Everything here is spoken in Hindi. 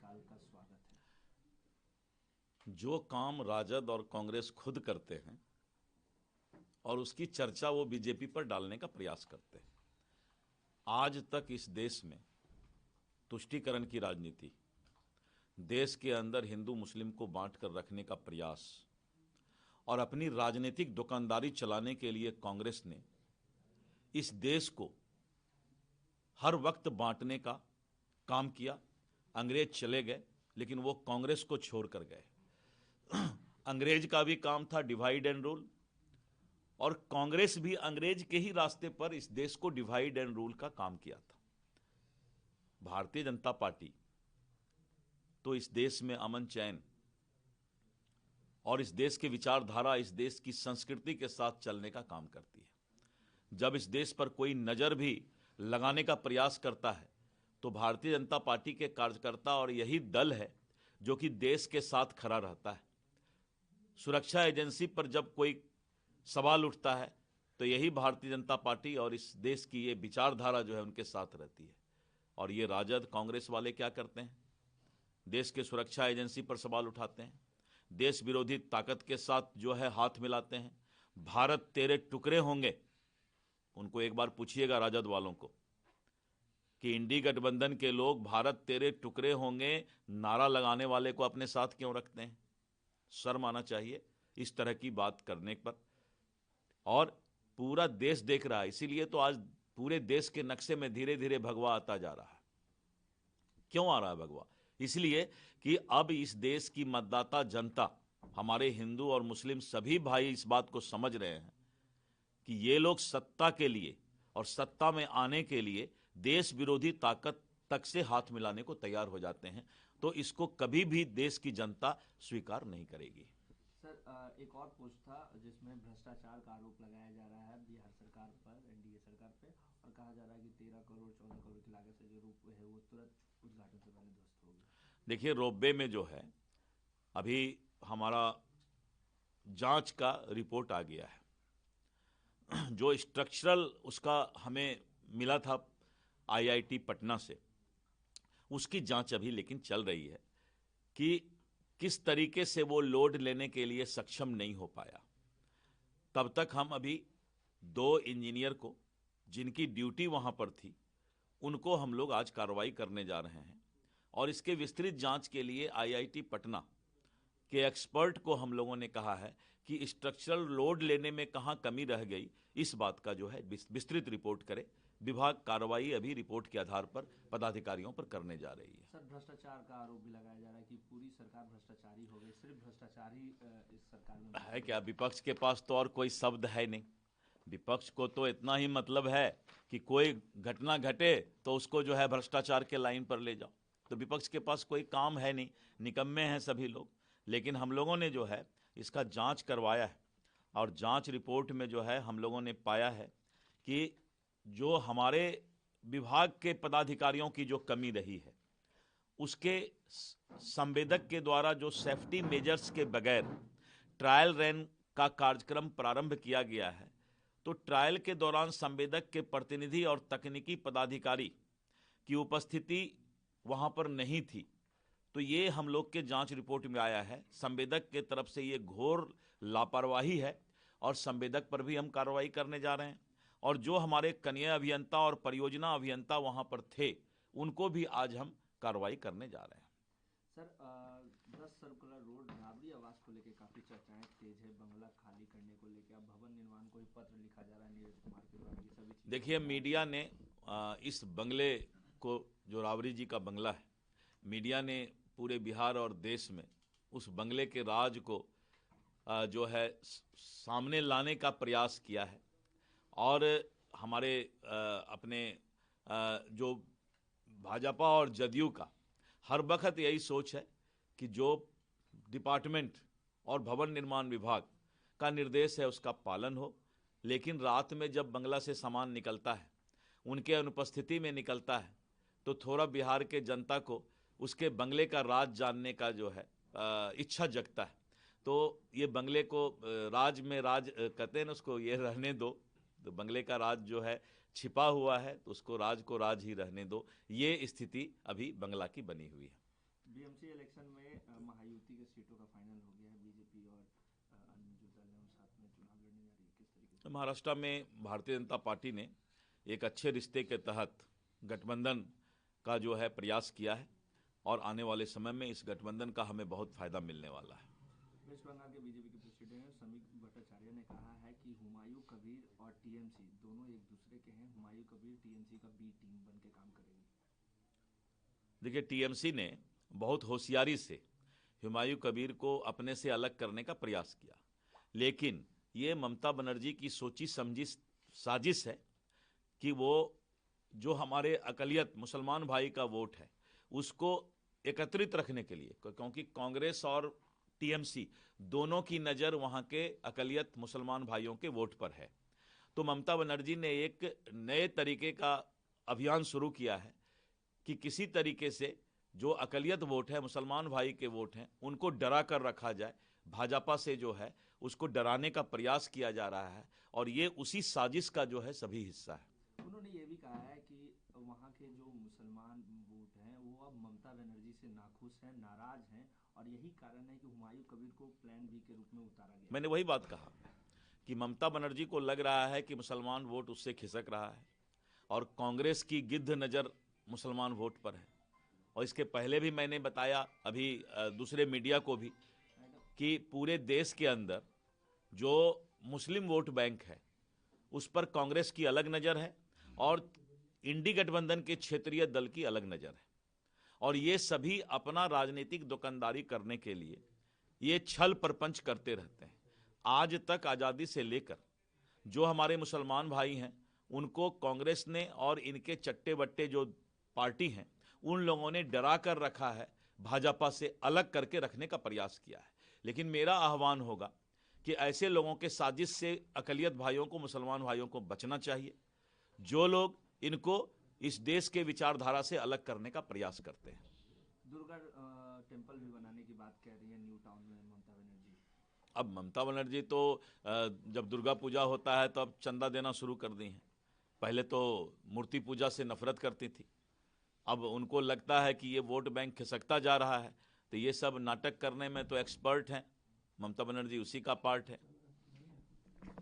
काल का स्वागत है। जो काम राजद और कांग्रेस खुद करते हैं और उसकी चर्चा वो बीजेपी पर डालने का प्रयास करते हैं। आज तक इस देश में तुष्टीकरण की राजनीति, देश के अंदर हिंदू मुस्लिम को बांट कर रखने का प्रयास और अपनी राजनीतिक दुकानदारी चलाने के लिए कांग्रेस ने इस देश को हर वक्त बांटने का काम किया। अंग्रेज चले गए लेकिन वो कांग्रेस को छोड़कर गए। अंग्रेज का भी काम था डिवाइड एंड रूल, और कांग्रेस भी अंग्रेज के ही रास्ते पर इस देश को डिवाइड एंड रूल का काम किया था। भारतीय जनता पार्टी तो इस देश में अमन चैन और इस देश की विचारधारा, इस देश की संस्कृति के साथ चलने का काम करती है। जब इस देश पर कोई नजर भी लगाने का प्रयास करता है तो भारतीय जनता पार्टी के कार्यकर्ता और यही दल है जो कि देश के साथ खड़ा रहता है। सुरक्षा एजेंसी पर जब कोई सवाल उठता है तो यही भारतीय जनता पार्टी और इस देश की ये विचारधारा जो है उनके साथ रहती है। और ये राजद कांग्रेस वाले क्या करते हैं? देश के सुरक्षा एजेंसी पर सवाल उठाते हैं, देश विरोधी ताकत के साथ जो है हाथ मिलाते हैं। भारत तेरे टुकड़े होंगे, उनको एक बार पूछिएगा राजद वालों को कि इंडी गठबंधन के लोग भारत तेरे टुकड़े होंगे नारा लगाने वाले को अपने साथ क्यों रखते हैं? शर्म आना चाहिए इस तरह की बात करने पर। और पूरा देश देख रहा है, इसीलिए तो आज पूरे देश के नक्शे में धीरे धीरे भगवा आता जा रहा है। क्यों आ रहा है भगवा? इसलिए कि अब इस देश की मतदाता जनता, हमारे हिंदू और मुस्लिम सभी भाई इस बात को समझ रहे हैं कि ये लोग सत्ता के लिए और सत्ता में आने के लिए देश विरोधी ताकत तक से हाथ मिलाने को तैयार हो जाते हैं। तो इसको कभी भी देश की जनता स्वीकार नहीं करेगी। सर, एक और पोस्ट था जिसमें भ्रष्टाचार का आरोप लगाया जा रहा है बिहार सरकार पर, एनडीए सरकार पे, और कहा जा रहा है कि 13 करोड़ 14 करोड़ की लागत से जो रोपवे है वो तुरंत उद्घाटन से पहले ध्वस्त हो गया। देखिए, रोपवे में जो है अभी हमारा जांच का रिपोर्ट आ गया है। जो स्ट्रक्चरल उसका हमें मिला था आईआईटी पटना से, उसकी जांच अभी लेकिन चल रही है कि किस तरीके से वो लोड लेने के लिए सक्षम नहीं हो पाया। तब तक हम अभी 2 इंजीनियर को, जिनकी ड्यूटी वहां पर थी, उनको हम लोग आज कार्रवाई करने जा रहे हैं। और इसके विस्तृत जांच के लिए आईआईटी पटना के एक्सपर्ट को हम लोगों ने कहा है कि स्ट्रक्चरल लोड लेने में कहां कमी रह गई, इस बात का जो है विस्तृत रिपोर्ट करे। विभाग कार्रवाई अभी रिपोर्ट के आधार पर पदाधिकारियों पर करने जा रही है। सर, भ्रष्टाचार का आरोप भी लगाया जा रहा है कि पूरी सरकार भ्रष्टाचारी हो गई, सिर्फ भ्रष्टाचारी इस सरकार में है क्या? विपक्ष के पास तो और कोई शब्द है नहीं। विपक्ष को तो इतना ही मतलब है कि कोई घटना घटे तो उसको जो है भ्रष्टाचार के लाइन पर ले जाओ। तो विपक्ष के पास कोई काम है नहीं, निकम्मे हैं सभी लोग। लेकिन हम लोगों ने जो है इसका जांच करवाया है और जांच रिपोर्ट में जो है हम लोगों ने पाया है कि जो हमारे विभाग के पदाधिकारियों की जो कमी रही है, उसके संवेदक के द्वारा जो सेफ्टी मेजर्स के बगैर ट्रायल रन का कार्यक्रम प्रारंभ किया गया है, तो ट्रायल के दौरान संवेदक के प्रतिनिधि और तकनीकी पदाधिकारी की उपस्थिति वहां पर नहीं थी। तो ये हम लोग के जांच रिपोर्ट में आया है, संवेदक के तरफ से ये घोर लापरवाही है और संवेदक पर भी हम कार्रवाई करने जा रहे हैं। और जो हमारे कनीय अभियंता और परियोजना अभियंता वहां पर थे, उनको भी आज हम कार्रवाई करने जा रहे हैं। सर, 10 सर्कुलर रोड राबड़ी आवास को लेकर काफी चर्चाएं तेज है। बंगला खाली करने को लेकर अब भवन निर्माण को ही पत्र लिखा जा रहा है नीरज कुमार के द्वारा, ये सभी चीजें। देखिए, मीडिया ने इस बंगले को, जो राबड़ी जी का बंगला है, मीडिया ने पूरे बिहार और देश में उस बंगले के राज को जो है सामने लाने का प्रयास किया है। और हमारे अपने जो भाजपा और जदयू का हर वक्त यही सोच है कि जो डिपार्टमेंट और भवन निर्माण विभाग का निर्देश है उसका पालन हो। लेकिन रात में जब बंगला से सामान निकलता है, उनके अनुपस्थिति में निकलता है, तो थोड़ा बिहार के जनता को उसके बंगले का राज जानने का जो है इच्छा जगता है। तो ये बंगले को राज में राज कहते हैं ना, उसको ये रहने दो। तो बंगले का राज जो है छिपा हुआ है, तो उसको राज को राज ही रहने दो। ये स्थिति अभी बंगला की बनी हुई है। बीएमसी इलेक्शन में महायुति के सीटों का फाइनल हो गया है। बीजेपी और अन्य जो दल हैं वो साथ में चुनाव लड़ने जा रही है, किस तरीके से? महाराष्ट्र में भारतीय जनता पार्टी ने एक अच्छे रिश्ते के तहत गठबंधन का जो है प्रयास किया है और आने वाले समय में इस गठबंधन का हमें बहुत फायदा मिलने वाला है। वेस्ट बंगाल के बीजेपी के प्रेसिडेंट समीक भट्टाचार्य ने कहा है कि हुमायूं कबीर और टीएमसी दोनों एक दूसरे के हैं। हुमायूं कबीर टीएमसी का बी टीम बन के काम करेगी। देखिए, टीएमसी ने बहुत होशियारी से हुमायूं कबीर को अपने से अलग करने का प्रयास किया, लेकिन ये ममता बनर्जी की सोची समझी साजिश है कि वो जो हमारे अकलियत मुसलमान भाई का वोट है उसको एकत्रित रखने के लिए, क्योंकि कांग्रेस और टीएमसी दोनों की नज़र वहाँ के अकलियत मुसलमान भाइयों के वोट पर है, तो ममता बनर्जी ने एक नए तरीके का अभियान शुरू किया है कि किसी तरीके से जो अकलियत वोट है, मुसलमान भाई के वोट हैं, उनको डरा कर रखा जाए। भाजपा से जो है उसको डराने का प्रयास किया जा रहा है और ये उसी साजिश का जो है सभी हिस्सा है। उन्होंने ये भी कहा है कि वहाँ के जो मुसलमान वोट हैं वो अब ममता बनर्जी से नाखुश हैं, नाराज हैं और यही कारण है कि हुमायूं कबीर को प्लान बी के रूप में उतारा गया। मैंने वही बात कहा कि ममता बनर्जी को लग रहा है कि मुसलमान वोट उससे खिसक रहा है और कांग्रेस की गिद्ध नज़र मुसलमान वोट पर है। और इसके पहले भी मैंने बताया अभी दूसरे मीडिया को भी कि पूरे देश के अंदर जो मुस्लिम वोट बैंक है उस पर कांग्रेस की अलग नज़र है और इंडी गठबंधन के क्षेत्रीय दल की अलग नज़र है और ये सभी अपना राजनीतिक दुकानदारी करने के लिए ये छल प्रपंच करते रहते हैं। आज तक आज़ादी से लेकर जो हमारे मुसलमान भाई हैं उनको कांग्रेस ने और इनके चट्टे बट्टे जो पार्टी हैं उन लोगों ने डरा कर रखा है, भाजपा से अलग करके रखने का प्रयास किया है। लेकिन मेरा आह्वान होगा कि ऐसे लोगों के साजिश से अकलियत भाइयों को, मुसलमान भाइयों को बचना चाहिए, जो लोग इनको इस देश के विचारधारा से अलग करने का प्रयास करते हैं। दुर्गा टेम्पल भी बनाने की बात कह रही है न्यू टाउन में ममता बनर्जी। अब ममता बनर्जी तो जब दुर्गा पूजा होता है तो अब चंदा देना शुरू कर दी हैं। पहले तो मूर्ति पूजा से नफरत करती थी, अब उनको लगता है कि ये वोट बैंक खिसकता जा रहा है, तो ये सब नाटक करने में तो एक्सपर्ट हैं। ममता बनर्जी उसी का पार्ट है।